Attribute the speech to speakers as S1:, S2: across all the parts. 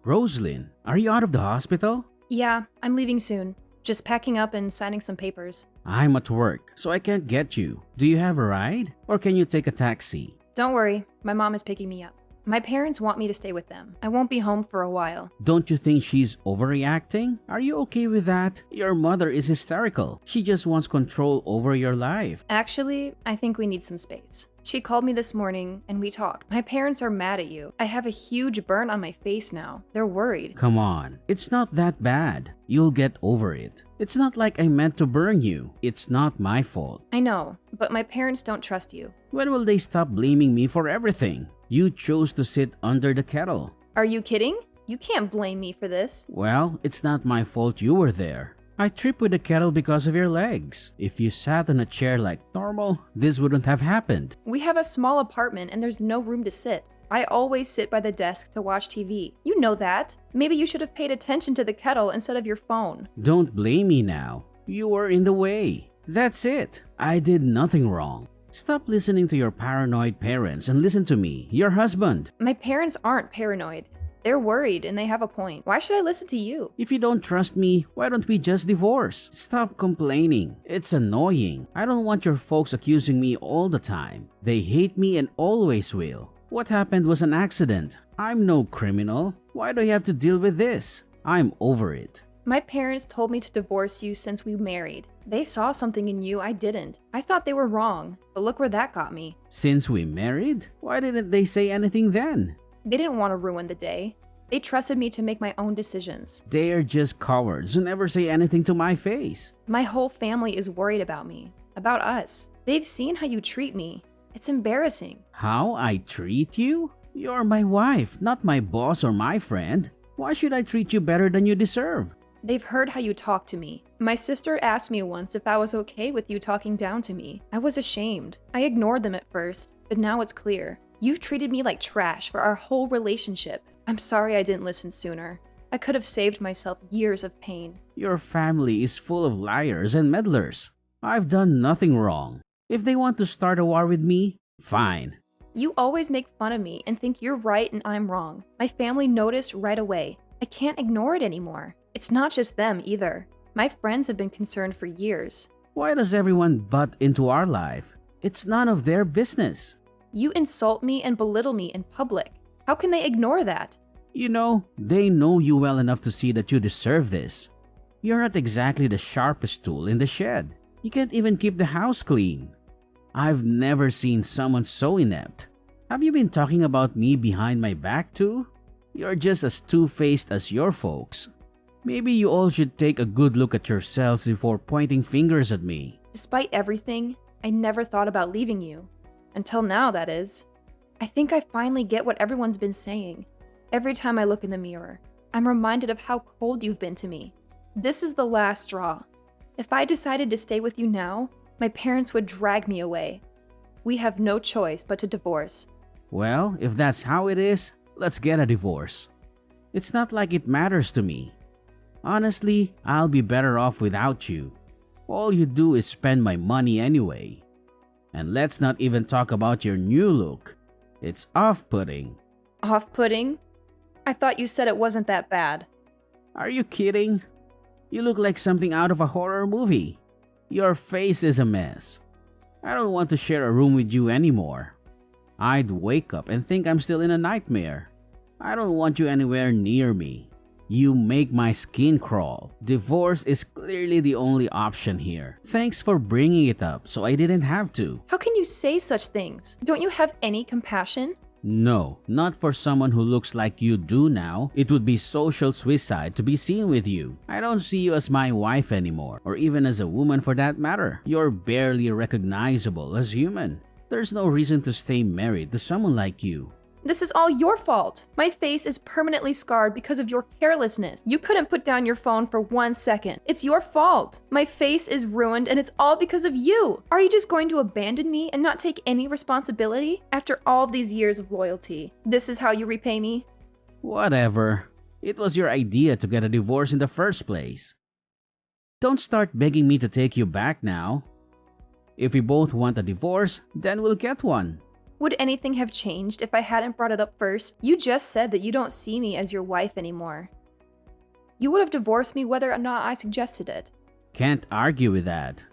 S1: Roslyn, are you out of the hospital?
S2: Yeah, I'm leaving soon. Just packing up and signing some papers.
S1: I'm at work, so I can't get you. Do you have a ride? Or can you take a taxi?
S2: Don't worry, my mom is picking me up. My parents want me to stay with them. I won't be home for a while.
S1: Don't you think she's overreacting? Are you okay with that? Your mother is hysterical. She just wants control over your life.
S2: Actually, I think we need some space. She called me this morning and we talked. My parents are mad at you. I have a huge burn on my face now. They're worried.
S1: Come on, it's not that bad. You'll get over it. It's not like I meant to burn you. It's not my fault.
S2: I know, but my parents don't trust you.
S1: When will they stop blaming me for everything? You chose to sit under the kettle.
S2: Are you kidding? You can't blame me for this.
S1: Well, it's not my fault you were there. I tripped with the kettle because of your legs. If you sat on a chair like normal, this wouldn't have happened.
S2: We have a small apartment and there's no room to sit. I always sit by the desk to watch TV. You know that. Maybe you should have paid attention to the kettle instead of your phone.
S1: Don't blame me now. You were in the way. That's it. I did nothing wrong. Stop listening to your paranoid parents and listen to me, your husband.
S2: My parents aren't paranoid. They're worried and they have a point. Why should I listen to you?
S1: If you don't trust me, why don't we just divorce? Stop complaining. It's annoying. I don't want your folks accusing me all the time. They hate me and always will. What happened was an accident. I'm no criminal. Why do I have to deal with this? I'm over it.
S2: My parents told me to divorce you since we married. They saw something in you I didn't. I thought they were wrong, but look where that got me.
S1: Since we married? Why didn't they say anything then?
S2: They didn't want to ruin the day. They trusted me to make my own decisions.
S1: They are just cowards who never say anything to my face.
S2: My whole family is worried about me, about us. They've seen how you treat me. It's embarrassing.
S1: How I treat you? You're my wife, not my boss or my friend. Why should I treat you better than you deserve?
S2: They've heard how you talk to me. My sister asked me once if I was okay with you talking down to me. I was ashamed. I ignored them at first, but now it's clear. You've treated me like trash for our whole relationship. I'm sorry I didn't listen sooner. I could have saved myself years of pain.
S1: Your family is full of liars and meddlers. I've done nothing wrong. If they want to start a war with me, fine.
S2: You always make fun of me and think you're right and I'm wrong. My family noticed right away. I can't ignore it anymore. It's not just them either. My friends have been concerned for years.
S1: Why does everyone butt into our life? It's none of their business.
S2: You insult me and belittle me in public. How can they ignore that?
S1: You know, they know you well enough to see that you deserve this. You're not exactly the sharpest tool in the shed. You can't even keep the house clean. I've never seen someone so inept. Have you been talking about me behind my back too? You're just as two-faced as your folks. Maybe you all should take a good look at yourselves before pointing fingers at me.
S2: Despite everything, I never thought about leaving you. Until now, that is. I think I finally get what everyone's been saying. Every time I look in the mirror, I'm reminded of how cold you've been to me. This is the last straw. If I decided to stay with you now, my parents would drag me away. We have no choice but to divorce.
S1: Well, if that's how it is, let's get a divorce. It's not like it matters to me. Honestly, I'll be better off without you. All you do is spend my money anyway. And let's not even talk about your new look. It's off-putting.
S2: Off-putting? I thought you said it wasn't that bad.
S1: Are you kidding? You look like something out of a horror movie. Your face is a mess. I don't want to share a room with you anymore. I'd wake up and think I'm still in a nightmare. I don't want you anywhere near me. You make my skin crawl. Divorce is clearly the only option here. Thanks for bringing it up so I didn't have to.
S2: How can you say such things? Don't you have any compassion?
S1: No, not for someone who looks like you do now. It would be social suicide to be seen with you. I don't see you as my wife anymore, or even as a woman for that matter. You're barely recognizable as human. There's no reason to stay married to someone like you.
S2: This is all your fault. My face is permanently scarred because of your carelessness. You couldn't put down your phone for 1 second. It's your fault. My face is ruined and it's all because of you. Are you just going to abandon me and not take any responsibility? After all these years of loyalty, this is how you repay me?
S1: Whatever. It was your idea to get a divorce in the first place. Don't start begging me to take you back now. If we both want a divorce, then we'll get one.
S2: Would anything have changed if I hadn't brought it up first? You just said that you don't see me as your wife anymore. You would have divorced me whether or not I suggested it.
S1: Can't argue with that.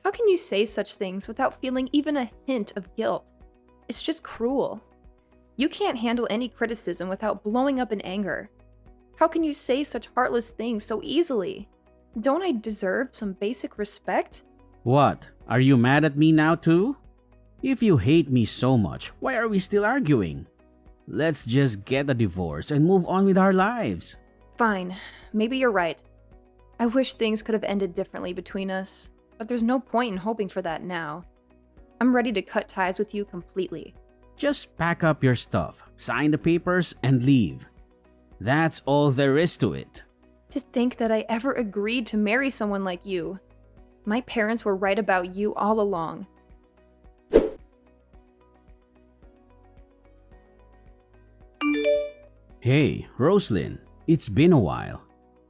S2: How can you say such things without feeling even a hint of guilt? It's just cruel. You can't handle any criticism without blowing up in anger. How can you say such heartless things so easily? Don't I deserve some basic respect?
S1: What? Are you mad at me now too? If you hate me so much, why are we still arguing? Let's just get a divorce and move on with our lives.
S2: Fine, maybe you're right. I wish things could have ended differently between us, but there's no point in hoping for that now. I'm ready to cut ties with you completely.
S1: Just pack up your stuff, sign the papers, and leave. That's all there is to it.
S2: To think that I ever agreed to marry someone like you. My parents were right about you all along.
S1: Hey, Roslyn, it's been a while.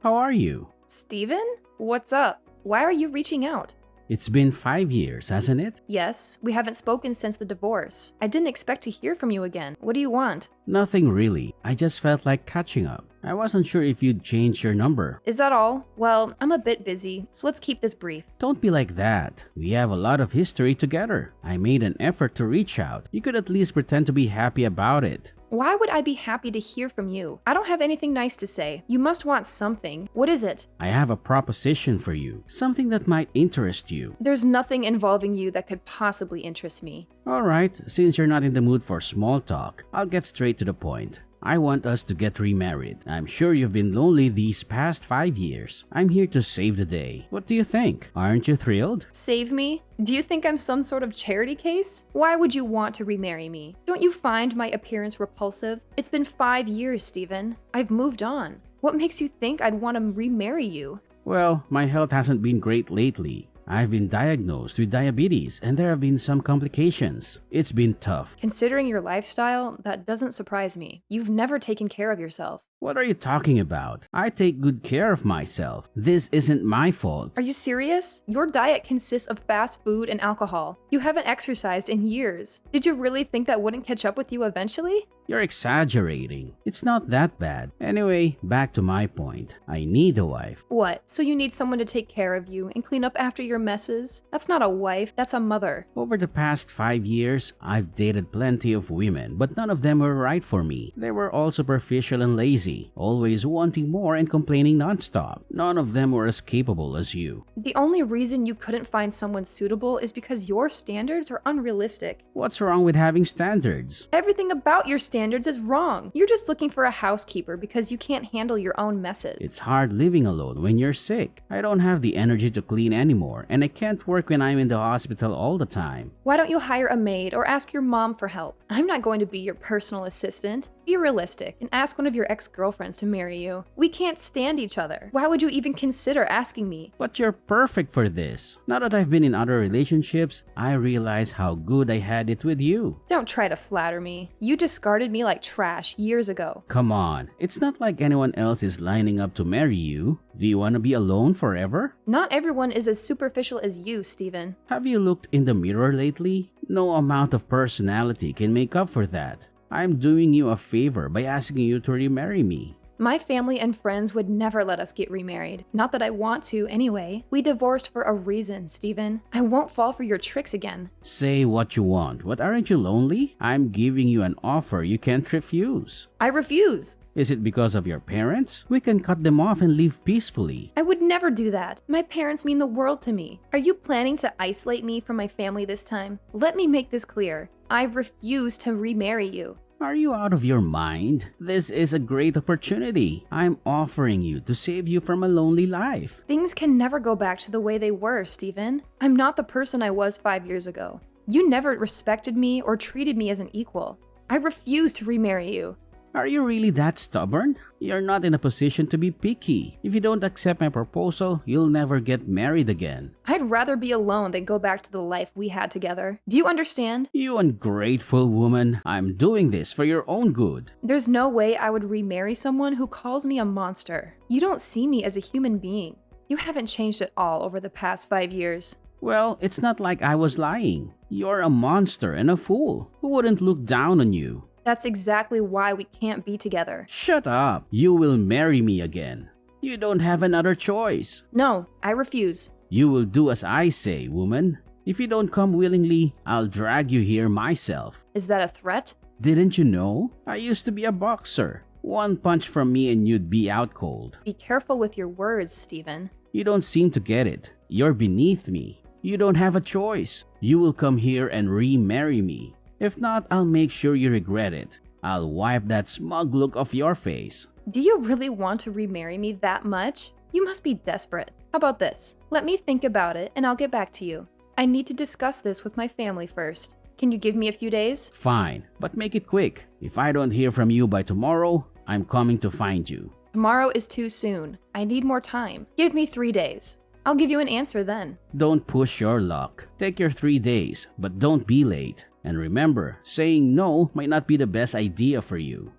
S1: How are you?
S2: Steven? What's up? Why are you reaching out?
S1: It's been 5 years, hasn't it?
S2: Yes, we haven't spoken since the divorce. I didn't expect to hear from you again. What do you want?
S1: Nothing really. I just felt like catching up. I wasn't sure if you'd changed your number.
S2: Is that all? Well, I'm a bit busy, so let's keep this brief.
S1: Don't be like that. We have a lot of history together. I made an effort to reach out. You could at least pretend to be happy about it.
S2: Why would I be happy to hear from you? I don't have anything nice to say. You must want something. What is it?
S1: I have a proposition for you. Something that might interest you.
S2: There's nothing involving you that could possibly interest me.
S1: Alright, since you're not in the mood for small talk, I'll get straight to the point. I want us to get remarried. I'm sure you've been lonely these past 5 years. I'm here to save the day. What do you think? Aren't you thrilled?
S2: Save me? Do you think I'm some sort of charity case? Why would you want to remarry me? Don't you find my appearance repulsive? It's been 5 years, Steven. I've moved on. What makes you think I'd want to remarry you?
S1: Well, my health hasn't been great lately. I've been diagnosed with diabetes and there have been some complications. It's been tough.
S2: Considering your lifestyle, that doesn't surprise me. You've never taken care of yourself.
S1: What are you talking about? I take good care of myself. This isn't my fault.
S2: Are you serious? Your diet consists of fast food and alcohol. You haven't exercised in years. Did you really think that wouldn't catch up with you eventually?
S1: You're exaggerating. It's not that bad. Anyway, back to my point. I need a wife.
S2: What? So you need someone to take care of you and clean up after your messes? That's not a wife, that's a mother.
S1: Over the past 5 years, I've dated plenty of women, but none of them were right for me. They were all superficial and lazy, always wanting more and complaining nonstop. None of them were as capable as you.
S2: The only reason you couldn't find someone suitable is because your standards are unrealistic.
S1: What's wrong with having standards?
S2: Everything about your standards is wrong. You're just looking for a housekeeper because you can't handle your own messes.
S1: It's hard living alone when you're sick. I don't have the energy to clean anymore, and I can't work when I'm in the hospital all the time.
S2: Why don't you hire a maid or ask your mom for help? I'm not going to be your personal assistant. Be realistic and ask one of your ex-girlfriends to marry you. We can't stand each other. Why would you even consider asking me?
S1: But you're perfect for this. Now that I've been in other relationships, I realize how good I had it with you.
S2: Don't try to flatter me. You discarded me like trash years ago.
S1: Come on, it's not like anyone else is lining up to marry you. Do you want to be alone forever?
S2: Not everyone is as superficial as you, Steven.
S1: Have you looked in the mirror lately? No amount of personality can make up for that. I'm doing you a favor by asking you to remarry me.
S2: My family and friends would never let us get remarried. Not that I want to, anyway. We divorced for a reason, Steven. I won't fall for your tricks again.
S1: Say what you want, but aren't you lonely? I'm giving you an offer you can't refuse.
S2: I refuse.
S1: Is it because of your parents? We can cut them off and live peacefully.
S2: I would never do that. My parents mean the world to me. Are you planning to isolate me from my family this time? Let me make this clear. I refuse to remarry you.
S1: Are you out of your mind? This is a great opportunity. I'm offering you to save you from a lonely life.
S2: Things can never go back to the way they were, Steven. I'm not the person I was 5 years ago. You never respected me or treated me as an equal. I refuse to remarry you.
S1: Are you really that stubborn? You're not in a position to be picky. If you don't accept my proposal, you'll never get married again.
S2: I'd rather be alone than go back to the life we had together. Do you understand?
S1: You ungrateful woman. I'm doing this for your own good.
S2: There's no way I would remarry someone who calls me a monster. You don't see me as a human being. You haven't changed at all over the past 5 years.
S1: Well, it's not like I was lying. You're a monster and a fool. Who wouldn't look down on you?
S2: That's exactly why we can't be together.
S1: Shut up. You will marry me again. You don't have another choice.
S2: No, I refuse.
S1: You will do as I say, woman. If you don't come willingly, I'll drag you here myself.
S2: Is that a threat?
S1: Didn't you know? I used to be a boxer. One punch from me and you'd be out cold.
S2: Be careful with your words, Stephen.
S1: You don't seem to get it. You're beneath me. You don't have a choice. You will come here and remarry me. If not, I'll make sure you regret it. I'll wipe that smug look off your face.
S2: Do you really want to remarry me that much? You must be desperate. How about this? Let me think about it and I'll get back to you. I need to discuss this with my family first. Can you give me a few days?
S1: Fine, but make it quick. If I don't hear from you by tomorrow, I'm coming to find you.
S2: Tomorrow is too soon. I need more time. Give me 3 days. I'll give you an answer then.
S1: Don't push your luck. Take your 3 days, but don't be late. And remember, saying no might not be the best idea for you.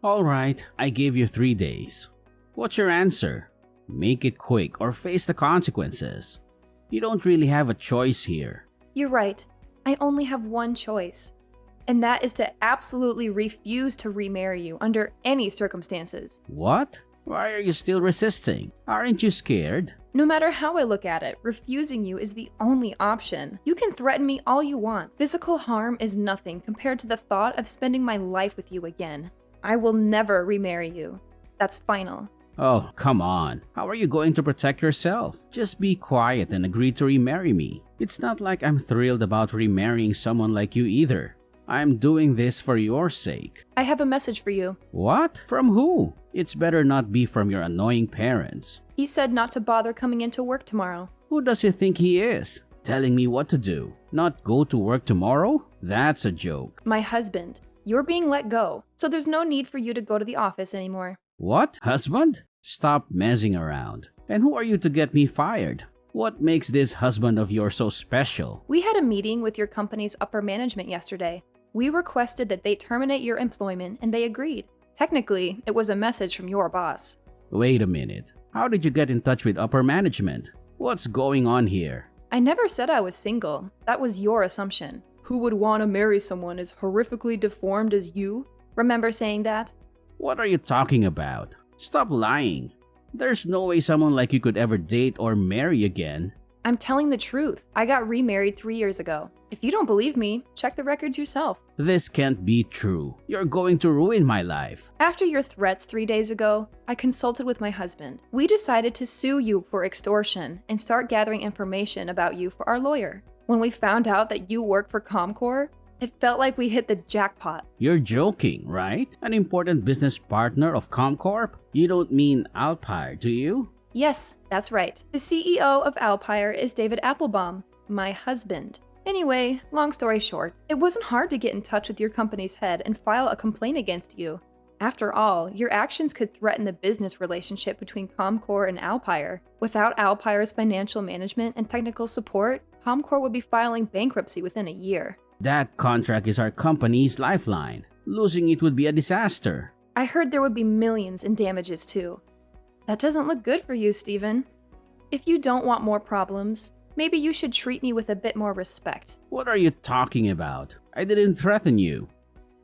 S1: Alright, I gave you 3 days. What's your answer? Make it quick or face the consequences. You don't really have a choice here.
S2: You're right. I only have one choice. And that is to absolutely refuse to remarry you under any circumstances.
S1: What? Why are you still resisting? Aren't you scared?
S2: No matter how I look at it, refusing you is the only option. You can threaten me all you want. Physical harm is nothing compared to the thought of spending my life with you again. I will never remarry you. That's final.
S1: Oh, come on. How are you going to protect yourself? Just be quiet and agree to remarry me. It's not like I'm thrilled about remarrying someone like you either. I'm doing this for your sake.
S2: I have a message for you.
S1: What? From who? It's better not be from your annoying parents.
S2: He said not to bother coming into work tomorrow.
S1: Who does he think he is? Telling me what to do? Not go to work tomorrow? That's a joke.
S2: My husband. You're being let go, so there's no need for you to go to the office anymore.
S1: What? Husband? Stop messing around. And who are you to get me fired? What makes this husband of yours so special?
S2: We had a meeting with your company's upper management yesterday. We requested that they terminate your employment and they agreed. Technically, it was a message from your boss.
S1: Wait a minute. How did you get in touch with upper management? What's going on here?
S2: I never said I was single. That was your assumption. Who would want to marry someone as horrifically deformed as you? Remember saying that?
S1: What are you talking about? Stop lying. There's no way someone like you could ever date or marry again.
S2: I'm telling the truth. I got remarried 3 years ago. If you don't believe me, check the records yourself.
S1: This can't be true. You're going to ruin my life.
S2: After your threats 3 days ago, I consulted with my husband. We decided to sue you for extortion and start gathering information about you for our lawyer. When we found out that you work for ComCorp, it felt like we hit the jackpot.
S1: You're joking, right? An important business partner of ComCorp? You don't mean Alpire, do you?
S2: Yes, that's right. The CEO of Alpire is David Applebaum, my husband. Anyway, long story short, it wasn't hard to get in touch with your company's head and file a complaint against you. After all, your actions could threaten the business relationship between ComCorp and Alpire. Without Alpire's financial management and technical support, ComCorp would be filing bankruptcy within a year.
S1: That contract is our company's lifeline. Losing it would be a disaster.
S2: I heard there would be millions in damages too. That doesn't look good for you, Stephen. If you don't want more problems, maybe you should treat me with a bit more respect.
S1: What are you talking about? I didn't threaten you.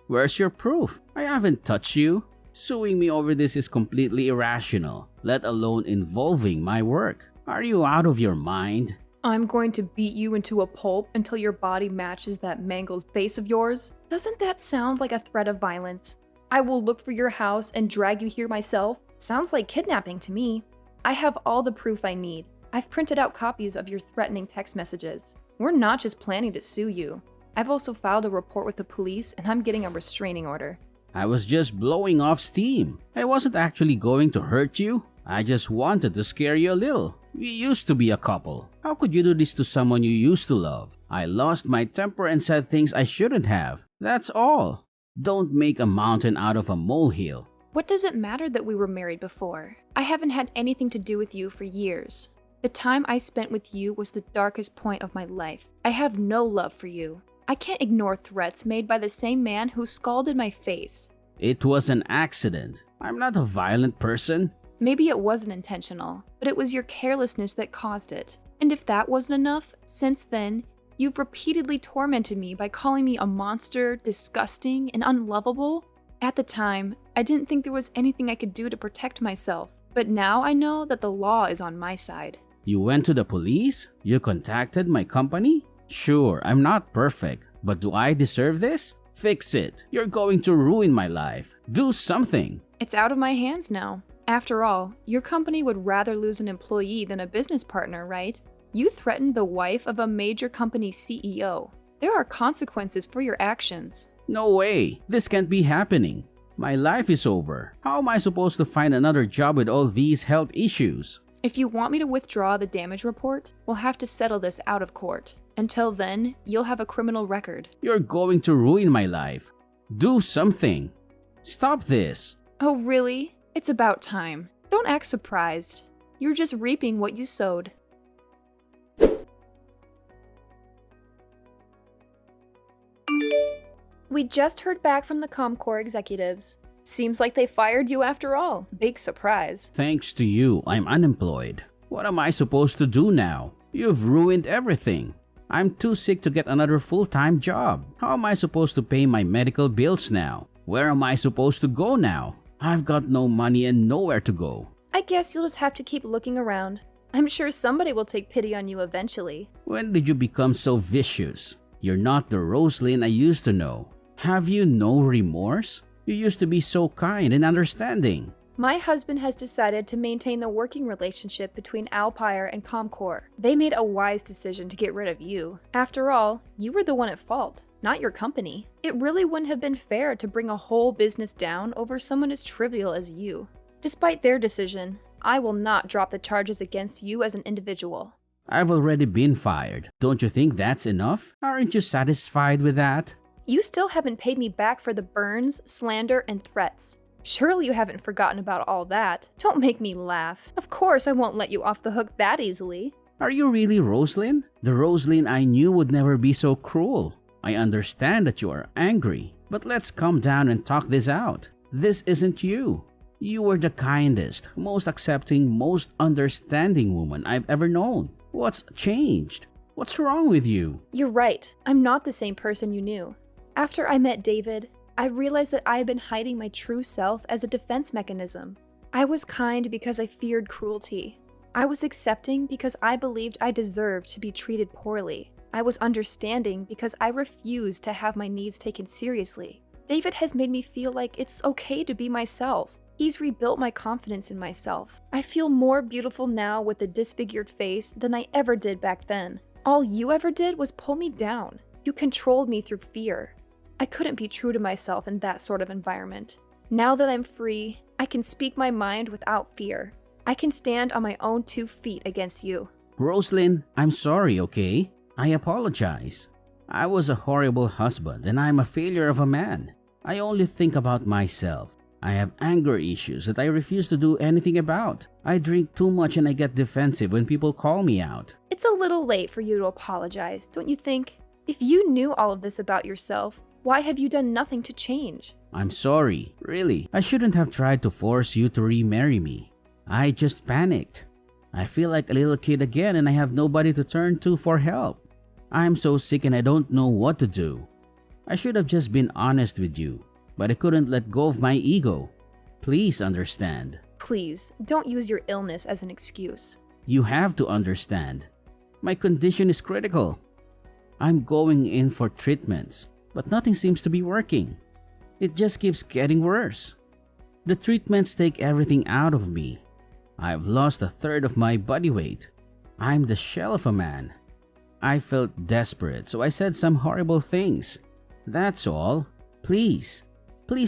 S1: Where's your proof? I haven't touched you. Suing me over this is completely irrational, let alone involving my work. Are you out of your mind?
S2: I'm going to beat you into a pulp until your body matches that mangled face of yours? Doesn't that sound like a threat of violence? I will look for your house and drag you here myself? Sounds like kidnapping to me. I have all the proof I need. I've printed out copies of your threatening text messages. We're not just planning to sue you. I've also filed a report with the police and I'm getting a restraining order.
S1: I was just blowing off steam. I wasn't actually going to hurt you. I just wanted to scare you a little. We used to be a couple. How could you do this to someone you used to love? I lost my temper and said things I shouldn't have. That's all. Don't make a mountain out of a molehill.
S2: What does it matter that we were married before? I haven't had anything to do with you for years. The time I spent with you was the darkest point of my life. I have no love for you. I can't ignore threats made by the same man who scalded my face.
S1: It was an accident. I'm not a violent person.
S2: Maybe it wasn't intentional, but it was your carelessness that caused it. And if that wasn't enough, since then, you've repeatedly tormented me by calling me a monster, disgusting, and unlovable. At the time, I didn't think there was anything I could do to protect myself, but now I know that the law is on my side.
S1: You went to the police? You contacted my company? Sure, I'm not perfect, but do I deserve this? Fix it. You're going to ruin my life. Do something.
S2: It's out of my hands now. After all, your company would rather lose an employee than a business partner, right? You threatened the wife of a major company CEO. There are consequences for your actions.
S1: No way. This can't be happening. My life is over. How am I supposed to find another job with all these health issues?
S2: If you want me to withdraw the damage report, we'll have to settle this out of court. Until then, you'll have a criminal record.
S1: You're going to ruin my life. Do something. Stop this.
S2: Oh, really? It's about time. Don't act surprised. You're just reaping what you sowed. We just heard back from the Comcorp executives. Seems like they fired you after all. Big surprise.
S1: Thanks to you, I'm unemployed. What am I supposed to do now? You've ruined everything. I'm too sick to get another full-time job. How am I supposed to pay my medical bills now? Where am I supposed to go now? I've got no money and nowhere to go.
S2: I guess you'll just have to keep looking around. I'm sure somebody will take pity on you eventually.
S1: When did you become so vicious? You're not the Roslyn I used to know. Have you no remorse? You used to be so kind and understanding.
S2: My husband has decided to maintain the working relationship between Alpire and Comcorp. They made a wise decision to get rid of you. After all, you were the one at fault, not your company. It really wouldn't have been fair to bring a whole business down over someone as trivial as you. Despite their decision, I will not drop the charges against you as an individual.
S1: I've already been fired. Don't you think that's enough? Aren't you satisfied with that?
S2: You still haven't paid me back for the burns, slander, and threats. Surely you haven't forgotten about all that. Don't make me laugh. Of course I won't let you off the hook that easily.
S1: Are you really Roslyn? The Roslyn I knew would never be so cruel. I understand that you are angry, but let's calm down and talk this out. This isn't you. You were the kindest, most accepting, most understanding woman I've ever known. What's changed? What's wrong with you?
S2: You're right. I'm not the same person you knew. After I met David, I realized that I had been hiding my true self as a defense mechanism. I was kind because I feared cruelty. I was accepting because I believed I deserved to be treated poorly. I was understanding because I refused to have my needs taken seriously. David has made me feel like it's okay to be myself. He's rebuilt my confidence in myself. I feel more beautiful now with a disfigured face than I ever did back then. All you ever did was pull me down. You controlled me through fear. I couldn't be true to myself in that sort of environment. Now that I'm free, I can speak my mind without fear. I can stand on my own 2 feet against you.
S1: Roslyn, I'm sorry, okay? I apologize. I was a horrible husband and I'm a failure of a man. I only think about myself. I have anger issues that I refuse to do anything about. I drink too much and I get defensive when people call me out.
S2: It's a little late for you to apologize, don't you think? If you knew all of this about yourself, why have you done nothing to change?
S1: I'm sorry, really. I shouldn't have tried to force you to remarry me. I just panicked. I feel like a little kid again and I have nobody to turn to for help. I'm so sick and I don't know what to do. I should have just been honest with you, but I couldn't let go of my ego. Please understand.
S2: Please, don't use your illness as an excuse.
S1: You have to understand. My condition is critical. I'm going in for treatments, but nothing seems to be working. It just keeps getting worse. The treatments take everything out of me. I've lost 1/3 of my body weight. I'm the shell of a man. I felt desperate, so I said some horrible things. That's all. Please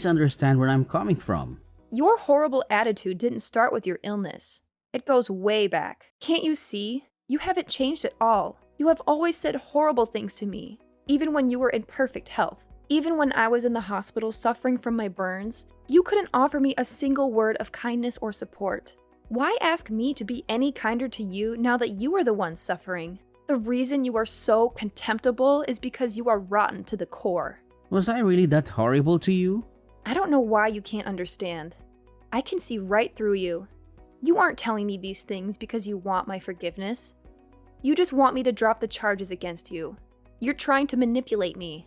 S1: understand where I'm coming from.
S2: Your horrible attitude didn't start with your illness. It goes way back. Can't you see? You haven't changed at all. You have always said horrible things to me, even when you were in perfect health. Even when I was in the hospital suffering from my burns, you couldn't offer me a single word of kindness or support. Why ask me to be any kinder to you now that you are the one suffering? The reason you are so contemptible is because you are rotten to the core.
S1: Was I really that horrible to you?
S2: I don't know why you can't understand. I can see right through you. You aren't telling me these things because you want my forgiveness. You just want me to drop the charges against you. You're trying to manipulate me.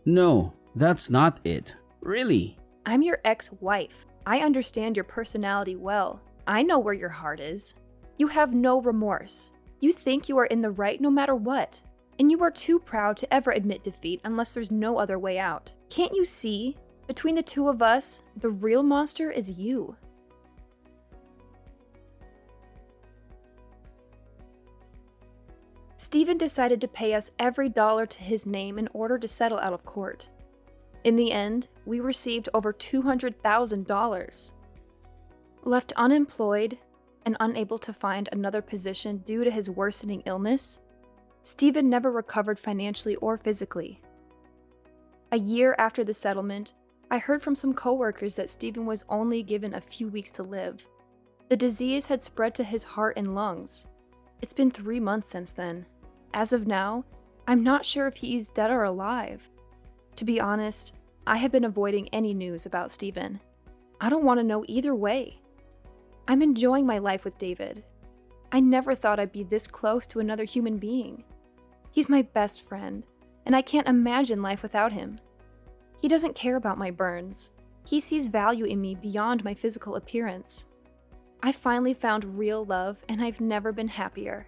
S1: No, that's not it. Really.
S2: I'm your ex-wife. I understand your personality well. I know where your heart is. You have no remorse. You think you are in the right no matter what. And you are too proud to ever admit defeat unless there's no other way out. Can't you see? Between the two of us, the real monster is you. Stephen decided to pay us every dollar to his name in order to settle out of court. In the end, we received over $200,000. Left unemployed and unable to find another position due to his worsening illness, Stephen never recovered financially or physically. A year after the settlement, I heard from some coworkers that Stephen was only given a few weeks to live. The disease had spread to his heart and lungs. It's been 3 months since then. As of now, I'm not sure if he's dead or alive. To be honest, I have been avoiding any news about Stephen. I don't want to know either way. I'm enjoying my life with David. I never thought I'd be this close to another human being. He's my best friend, and I can't imagine life without him. He doesn't care about my burns. He sees value in me beyond my physical appearance. I finally found real love, and I've never been happier.